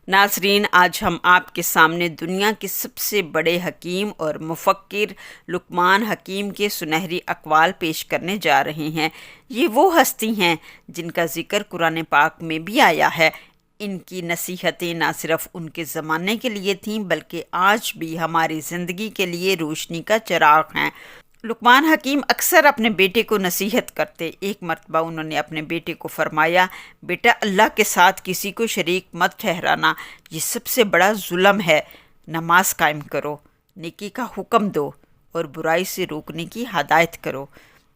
ناظرین، آج ہم آپ کے سامنے دنیا کے سب سے بڑے حکیم اور مفکر لقمان حکیم کے سنہری اقوال پیش کرنے جا رہے ہیں۔ یہ وہ ہستی ہیں جن کا ذکر قرآن پاک میں بھی آیا ہے۔ ان کی نصیحتیں نہ صرف ان کے زمانے کے لیے تھیں بلکہ آج بھی ہماری زندگی کے لیے روشنی کا چراغ ہیں۔ لقمان حکیم اکثر اپنے بیٹے کو نصیحت کرتے۔ ایک مرتبہ انہوں نے اپنے بیٹے کو فرمایا، بیٹا، اللہ کے ساتھ کسی کو شریک مت ٹھہرانا، یہ سب سے بڑا ظلم ہے۔ نماز قائم کرو، نیکی کا حکم دو اور برائی سے روکنے کی ہدایت کرو۔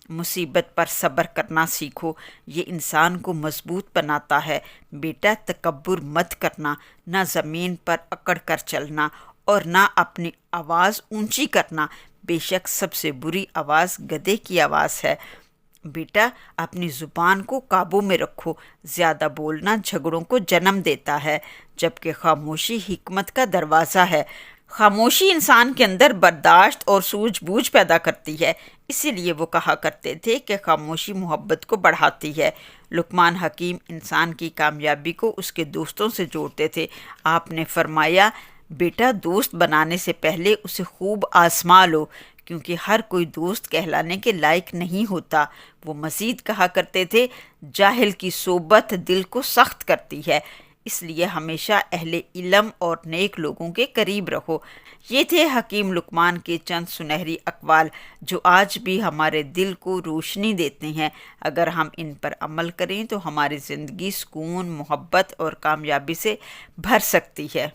مصیبت پر صبر کرنا سیکھو، یہ انسان کو مضبوط بناتا ہے۔ بیٹا، تکبر مت کرنا، نہ زمین پر اکڑ کر چلنا اور نہ اپنی آواز اونچی کرنا، بے شک سب سے بری آواز گدھے کی آواز ہے۔ بیٹا، اپنی زبان کو قابو میں رکھو، زیادہ بولنا جھگڑوں کو جنم دیتا ہے، جبکہ خاموشی حکمت کا دروازہ ہے۔ خاموشی انسان کے اندر برداشت اور سوجھ بوجھ پیدا کرتی ہے، اسی لیے وہ کہا کرتے تھے کہ خاموشی محبت کو بڑھاتی ہے۔ لقمان حکیم انسان کی کامیابی کو اس کے دوستوں سے جوڑتے تھے۔ آپ نے فرمایا، بیٹا، دوست بنانے سے پہلے اسے خوب آزما لو، کیونکہ ہر کوئی دوست کہلانے کے لائق نہیں ہوتا۔ وہ مزید کہا کرتے تھے، جاہل کی صحبت دل کو سخت کرتی ہے، اس لیے ہمیشہ اہل علم اور نیک لوگوں کے قریب رہو۔ یہ تھے حکیم لقمان کے چند سنہری اقوال جو آج بھی ہمارے دل کو روشنی دیتے ہیں۔ اگر ہم ان پر عمل کریں تو ہماری زندگی سکون، محبت اور کامیابی سے بھر سکتی ہے۔